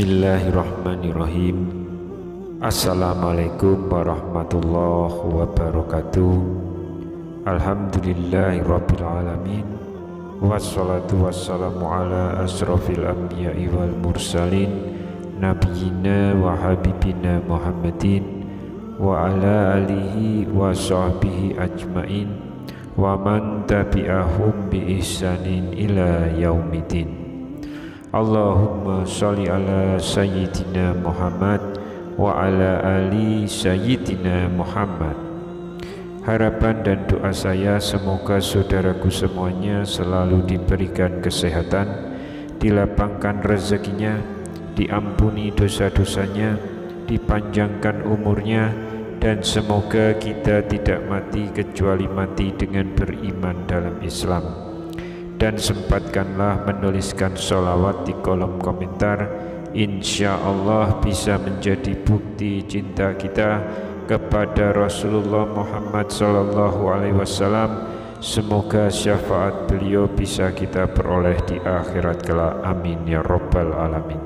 Bismillahirrahmanirrahim. Assalamualaikum warahmatullahi wabarakatuh. Alhamdulillahirabbil alamin. Wassalatu wassalamu ala asrofil anbiya'i wal mursalin nabiyyina wa habibina Muhammadin wa ala alihi wa sahbihi ajmain wa man tabi'ahum bi ihsanin ila yaumiddin. Allahumma sholli ala sayyidina Muhammad wa ala ali sayyidina Muhammad. Harapan dan doa saya semoga saudaraku semuanya selalu diberikan kesehatan, dilapangkan rezekinya, diampuni dosa-dosanya, dipanjangkan umurnya, dan semoga kita tidak mati kecuali mati dengan beriman dalam Islam. Dan sempatkanlah menuliskan sholawat di kolom komentar. Insya Allah bisa menjadi bukti cinta kita kepada Rasulullah Muhammad SAW. Semoga syafaat beliau bisa kita peroleh di akhirat kelak. Amin ya rabbal alamin.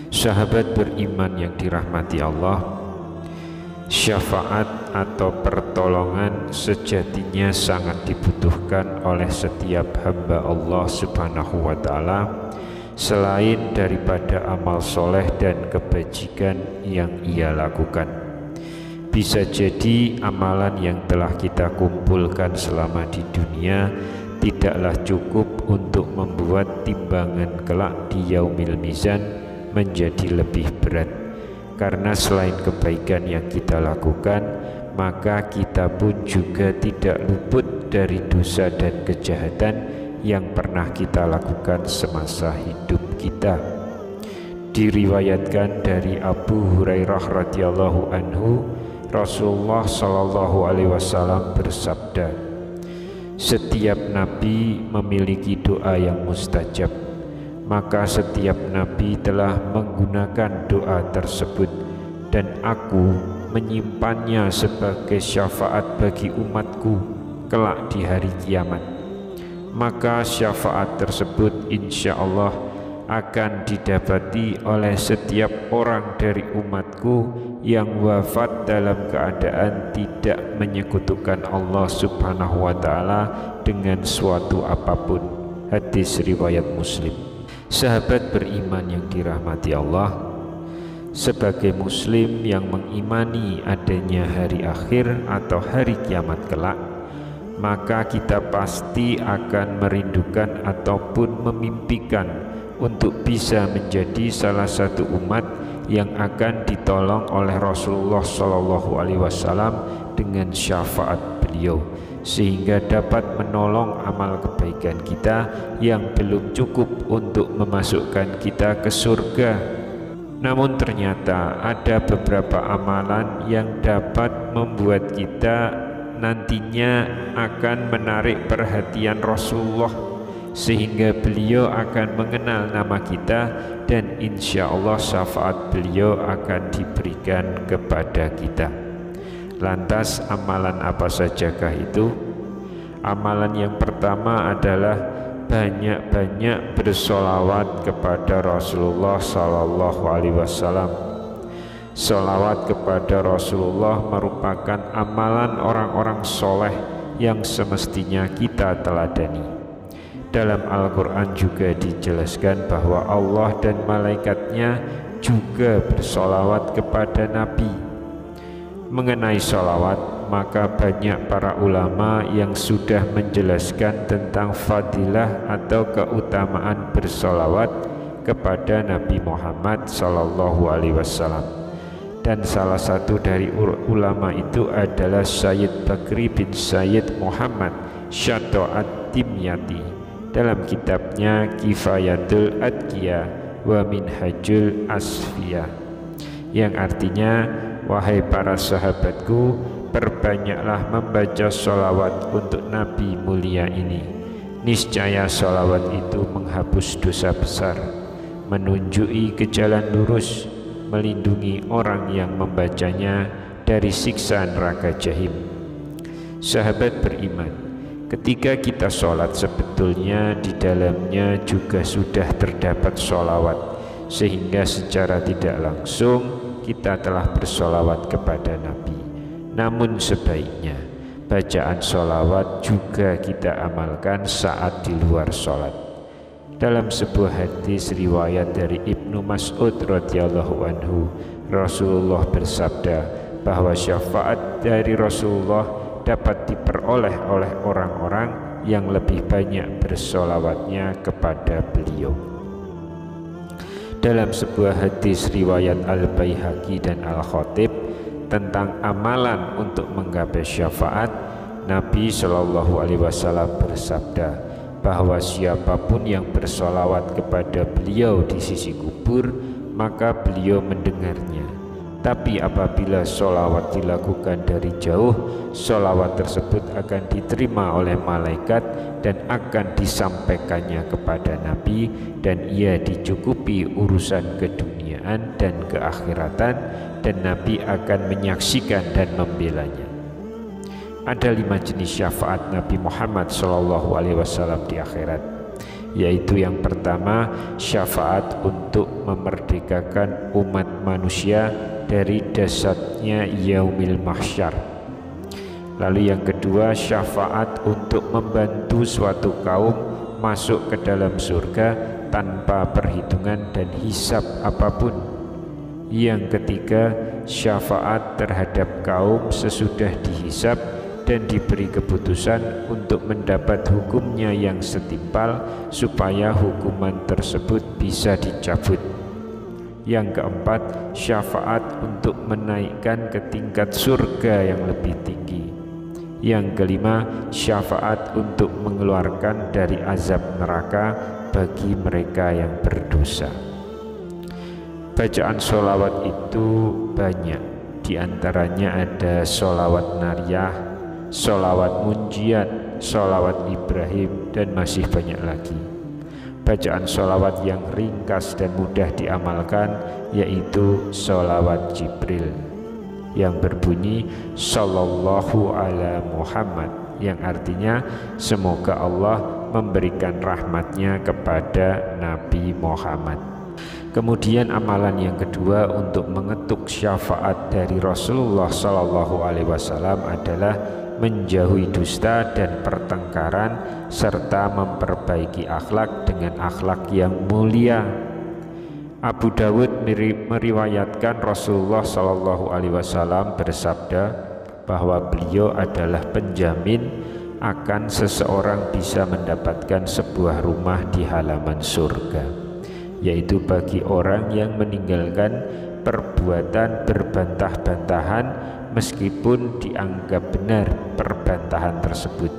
Sahabat beriman yang dirahmati Allah, syafaat atau pertolongan sejatinya sangat dibutuhkan oleh setiap hamba Allah Subhanahu wa ta'ala, selain daripada amal soleh dan kebajikan yang ia lakukan. Bisa jadi amalan yang telah kita kumpulkan selama di dunia tidaklah cukup untuk membuat timbangan kelak di yaumil mizan menjadi lebih berat. Karena selain kebaikan yang kita lakukan, maka kita pun juga tidak luput dari dosa dan kejahatan yang pernah kita lakukan semasa hidup kita. Diriwayatkan dari Abu Hurairah radhiyallahu anhu, Rasulullah sallallahu alaihi wasallam bersabda, setiap nabi memiliki doa yang mustajab, maka setiap nabi telah menggunakan doa tersebut, dan aku menyimpannya sebagai syafaat bagi umatku kelak di hari kiamat. Maka syafaat tersebut insya Allah akan didapati oleh setiap orang dari umatku yang wafat dalam keadaan tidak menyekutukan Allah Subhanahu wa ta'ala dengan suatu apapun. Hadis riwayat Muslim. Sahabat beriman yang dirahmati Allah, sebagai muslim yang mengimani adanya hari akhir atau hari kiamat kelak, maka kita pasti akan merindukan ataupun memimpikan untuk bisa menjadi salah satu umat yang akan ditolong oleh Rasulullah SAW dengan syafaat beliau, sehingga dapat menolong amal kebaikan kita yang belum cukup untuk memasukkan kita ke surga. Namun ternyata ada beberapa amalan yang dapat membuat kita nantinya akan menarik perhatian Rasulullah, sehingga beliau akan mengenal nama kita, dan insya Allah syafaat beliau akan diberikan kepada kita. Lantas amalan apa sajakah itu? Amalan yang pertama adalah banyak-banyak bersolawat kepada Rasulullah sallallahu alaihi wasallam. Solawat kepada Rasulullah merupakan amalan orang-orang soleh yang semestinya kita teladani. Dalam Al-Quran juga dijelaskan bahwa Allah dan malaikatnya juga bersolawat kepada Nabi. Mengenai solawat, maka banyak para ulama yang sudah menjelaskan tentang fadilah atau keutamaan bersolawat kepada Nabi Muhammad sallallahu alaihi wasallam. Dan salah satu dari ulama itu adalah Sayyid Bakri bin Sayyid Muhammad Syato Ad-Dimyati dalam kitabnya Kifayatul Adqiya wa Minhajul Asfiyah, yang artinya, wahai para sahabatku, perbanyaklah membaca sholawat untuk Nabi mulia ini. Niscaya sholawat itu menghapus dosa besar, menunjuki ke jalan lurus, melindungi orang yang membacanya dari siksa neraka jahim. Sahabat beriman, ketika kita sholat sebetulnya di dalamnya juga sudah terdapat sholawat, sehingga secara tidak langsung kita telah bersolawat kepada Nabi. Namun sebaiknya bacaan solawat juga kita amalkan saat di luar sholat. Dalam sebuah hadis riwayat dari Ibnu Mas'ud radhiyallahu anhu, Rasulullah bersabda bahwa syafaat dari Rasulullah dapat diperoleh oleh orang-orang yang lebih banyak bersolawatnya kepada beliau. Dalam sebuah hadis riwayat Al-Baihaqi dan Al-Khatib tentang amalan untuk menggapai syafaat, Nabi Shallallahu Alaihi Wasallam bersabda bahwa siapapun yang bersolawat kepada beliau di sisi kubur, maka beliau mendengarnya. Tapi apabila solawat dilakukan dari jauh, solawat tersebut akan diterima oleh malaikat dan akan disampaikannya kepada Nabi, dan ia dicukupi urusan keduniaan dan keakhiratan, dan Nabi akan menyaksikan dan membelanya. Ada 5 jenis syafaat Nabi Muhammad SAW di akhirat, yaitu yang pertama, syafaat untuk memerdekakan umat manusia dari dasarnya yaumil mahsyar. Lalu yang kedua, syafaat untuk membantu suatu kaum masuk ke dalam surga tanpa perhitungan dan hisab apapun. Yang ketiga, syafaat terhadap kaum sesudah dihisab dan diberi keputusan untuk mendapat hukumnya yang setimpal supaya hukuman tersebut bisa dicabut. Yang keempat, syafaat untuk menaikkan ke tingkat surga yang lebih tinggi. Yang kelima, syafaat untuk mengeluarkan dari azab neraka bagi mereka yang berdosa. Bacaan sholawat itu banyak, diantaranya ada sholawat nariyah, sholawat munjiat, sholawat Ibrahim, dan masih banyak lagi. Bacaan sholawat yang ringkas dan mudah diamalkan yaitu sholawat Jibril yang berbunyi Sallallahu ala Muhammad, yang artinya semoga Allah memberikan rahmatnya kepada Nabi Muhammad. Kemudian amalan yang kedua untuk mengetuk syafaat dari Rasulullah Sallallahu Alaihi Wasallam adalah menjauhi dusta dan pertengkaran serta memperbaiki akhlak dengan akhlak yang mulia. Abu Dawud meriwayatkan Rasulullah Shallallahu Alaihi Wasallam bersabda bahwa beliau adalah penjamin akan seseorang bisa mendapatkan sebuah rumah di halaman surga, yaitu bagi orang yang meninggalkan perbuatan berbantah-bantahan meskipun dianggap benar perbantahan tersebut,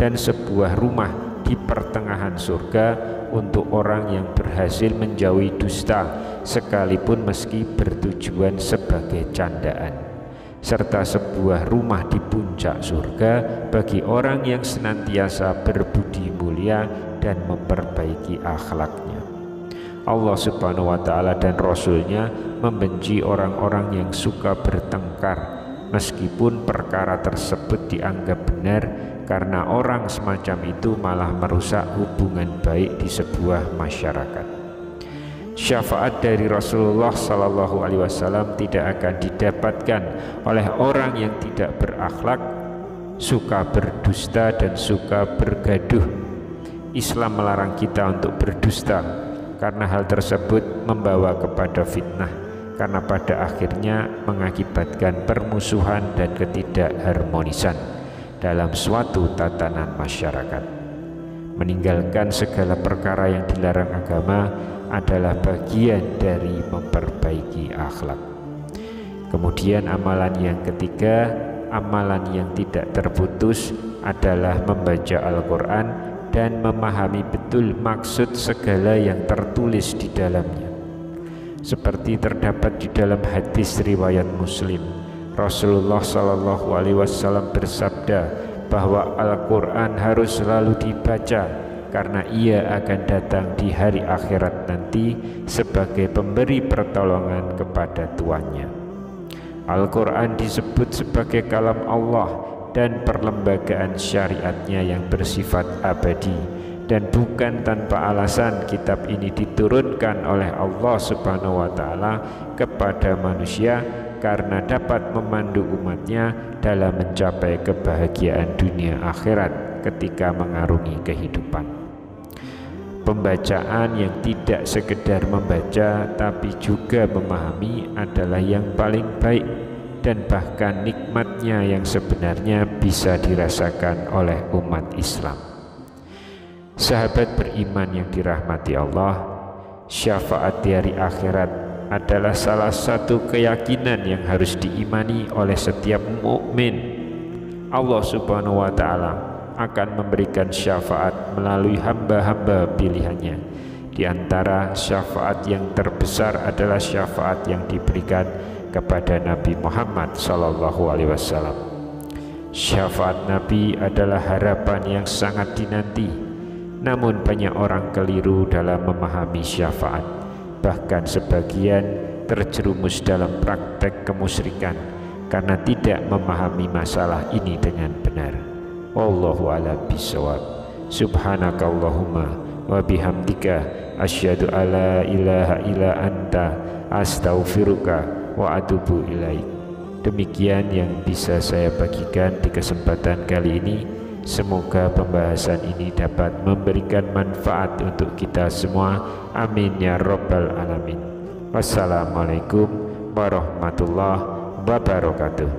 dan sebuah rumah di pertengahan surga untuk orang yang berhasil menjauhi dusta sekalipun meski bertujuan sebagai candaan, serta sebuah rumah di puncak surga bagi orang yang senantiasa berbudi mulia dan memperbaiki akhlaknya. Allah Subhanahu wa Ta'ala dan Rasul-Nya membenci orang-orang yang suka bertengkar meskipun perkara tersebut dianggap benar, karena orang semacam itu malah merusak hubungan baik di sebuah masyarakat. Syafaat dari Rasulullah Sallallahu Alaihi Wasallam tidak akan didapatkan oleh orang yang tidak berakhlak, suka berdusta dan suka bergaduh. Islam melarang kita untuk berdusta karena hal tersebut membawa kepada fitnah, karena pada akhirnya mengakibatkan permusuhan dan ketidakharmonisan dalam suatu tatanan masyarakat. Meninggalkan segala perkara yang dilarang agama adalah bagian dari memperbaiki akhlak. Kemudian amalan yang ketiga, amalan yang tidak terputus adalah membaca Al-Quran dan memahami betul maksud segala yang tertulis di dalamnya. Seperti terdapat di dalam hadis riwayat Muslim, Rasulullah Shallallahu Alaihi Wasallam bersabda bahwa Al-Quran harus selalu dibaca karena ia akan datang di hari akhirat nanti sebagai pemberi pertolongan kepada tuannya. Al-Quran disebut sebagai kalam Allah dan perlembagaan syariatnya yang bersifat abadi, Dan bukan tanpa alasan kitab ini diturunkan oleh Allah Subhanahu wa taala kepada manusia karena dapat memandu umatnya dalam mencapai kebahagiaan dunia akhirat ketika mengarungi kehidupan. Pembacaan yang tidak sekedar membaca tapi juga memahami adalah yang paling baik dan bahkan nikmatnya yang sebenarnya bisa dirasakan oleh umat Islam. Sahabat beriman yang dirahmati Allah, syafaat di hari akhirat adalah salah satu keyakinan yang harus diimani oleh setiap mukmin. Allah Subhanahu wa taala akan memberikan syafaat melalui hamba-hamba pilihannya. Di antara syafaat yang terbesar adalah syafaat yang diberikan kepada Nabi Muhammad SAW. Syafaat Nabi adalah harapan yang sangat dinanti, namun banyak orang keliru dalam memahami syafaat. Bahkan sebagian terjerumus dalam praktek kemusyrikan karena tidak memahami masalah ini dengan benar. Wallahu a'lam bishawab. Subhanakallahumma wa bihamdika asyhadu alla ilaha illa anta astaghfiruka wa atubu ilaik. Demikian yang bisa saya bagikan di kesempatan kali ini. Semoga pembahasan ini dapat memberikan manfaat untuk kita semua. Amin ya rabbal alamin. Wassalamualaikum warahmatullahi wabarakatuh.